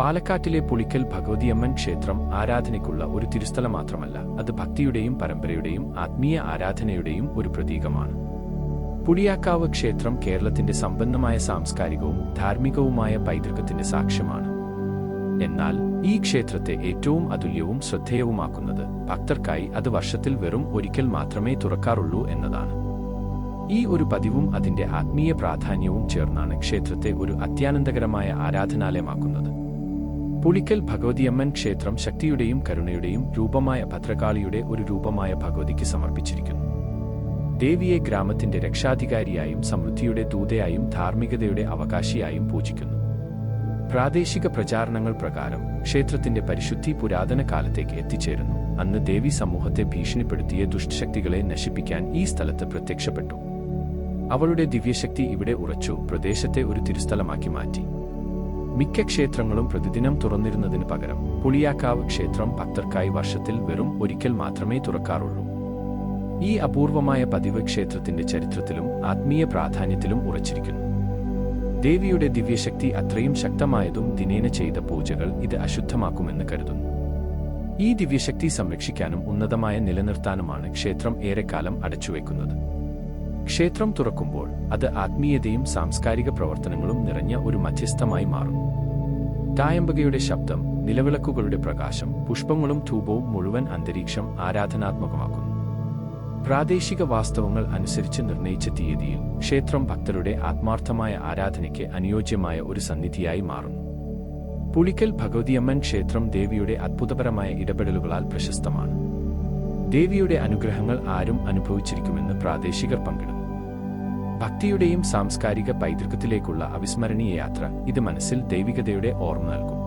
പാലക്കാട്ടിലെ പുളിക്കൽ ഭഗവതിയമ്മൻ ക്ഷേത്രം ആരാധനയ്ക്കുള്ള ഒരു തിരുസ്ഥലം മാത്രമല്ല, അത് ഭക്തിയുടെയും പരമ്പരയുടെയും ആത്മീയ ആരാധനയുടെയും ഒരു പ്രതീകമാണ്. പുളിയാക്കാവ് ക്ഷേത്രം കേരളത്തിന്റെ സമ്പന്നമായ സാംസ്കാരികവും ധാർമ്മികവുമായ പൈതൃകത്തിന്റെ സാക്ഷ്യമാണ്. എന്നാൽ ഈ ക്ഷേത്രത്തെ ഏറ്റവും അതുല്യവും ശ്രദ്ധേയവുമാക്കുന്നത് ഭക്തർക്കായി അത് വർഷത്തിൽ വെറും ഒരിക്കൽ മാത്രമേ തുറക്കാറുള്ളൂ എന്നതാണ്. ഈ ഒരു പതിവും അതിന്റെ ആത്മീയ പ്രാധാന്യവും ചേർന്നാണ് ക്ഷേത്രത്തെ ഒരു അത്യാനന്ദകരമായ ആരാധനാലയമാക്കുന്നത്. പുളിക്കൽ ഭഗവതിയമ്മൻ ക്ഷേത്രം ശക്തിയുടെയും കരുണയുടെയും രൂപമായ ഭദ്രകാളിയുടെ ഒരു രൂപമായ ഭഗവതിക്ക് സമർപ്പിച്ചിരിക്കുന്നു. ദേവിയെ ഗ്രാമത്തിന്റെ രക്ഷാധികാരിയായും സമൃദ്ധിയുടെ ദൂതയായും ധാർമ്മികതയുടെ അവകാശിയായും പൂജിക്കുന്നു. പ്രാദേശിക പ്രചാരണങ്ങൾ പ്രകാരം ക്ഷേത്രത്തിന്റെ പരിശുദ്ധി പുരാതന കാലത്തേക്ക് എത്തിച്ചേരുന്നു. അന്ന് ദേവി സമൂഹത്തെ ഭീഷണിപ്പെടുത്തിയ ദുഷ്ടശക്തികളെ നശിപ്പിക്കാൻ ഈ സ്ഥലത്ത് പ്രത്യക്ഷപ്പെട്ടു. അവളുടെ ദിവ്യശക്തി ഇവിടെ ഉറച്ചു പ്രദേശത്തെ ഒരു തിരുസ്ഥലമാക്കി മാറ്റി. മിക്ക ക്ഷേത്രങ്ങളും പ്രതിദിനം തുറന്നിരുന്നതിന് പകരം പുളിയാക്കാവ് ക്ഷേത്രം ഭക്തർക്കായി വർഷത്തിൽ വെറും ഒരിക്കൽ മാത്രമേ തുറക്കാറുള്ളൂ. ഈ അപൂർവമായ പതിവ് ക്ഷേത്രത്തിന്റെ ചരിത്രത്തിലും ആത്മീയ പ്രാധാന്യത്തിലും ഉറച്ചിരിക്കുന്നു. ദേവിയുടെ ദിവ്യശക്തി അത്രയും ശക്തമായതും ദിനേന ചെയ്ത പൂജകൾ ഇത് അശുദ്ധമാക്കുമെന്ന് കരുതുന്നു. ഈ ദിവ്യശക്തി സംരക്ഷിക്കാനും ഉന്നതമായ നിലനിർത്താനുമാണ് ക്ഷേത്രം ഏറെക്കാലം അടച്ചുവെക്കുന്നത്. ക്ഷേത്രം തുറക്കുമ്പോൾ അത് ആത്മീയതയും സാംസ്കാരിക പ്രവർത്തനങ്ങളും നിറഞ്ഞ ഒരു മധ്യസ്ഥമായി മാറുന്നു. തായമ്പകയുടെ ശബ്ദം, നിലവിളക്കുകളുടെ പ്രകാശം, പുഷ്പങ്ങളും ധൂപവും മുഴുവൻ അന്തരീക്ഷം ആരാധനാത്മകമാക്കുന്നു. പ്രാദേശിക വാസ്തവങ്ങൾ അനുസരിച്ച് നിർണയിച്ച തീയതിയിൽ ക്ഷേത്രം ഭക്തരുടെ ആത്മാർത്ഥമായ ആരാധനയ്ക്ക് അനുയോജ്യമായ ഒരു സന്നിധിയായി മാറുന്നു. പുളിക്കൽ ഭഗവതിയമ്മൻ ക്ഷേത്രം ദേവിയുടെ അത്ഭുതപരമായ ഇടപെടലുകളാൽ പ്രശസ്തമാണ്. ദേവിയുടെ അനുഗ്രഹങ്ങൾ ആരും അനുഭവിച്ചിരിക്കുമെന്ന് പ്രാദേശികർ പങ്കിടുന്നു. ഭക്തിയുടെയും സാംസ്കാരിക പൈതൃകത്തിലേക്കുള്ള അവിസ്മരണീയ യാത്ര ഇത് മനസ്സിൽ ദൈവികതയുടെ ഓർമ്മ നൽകും.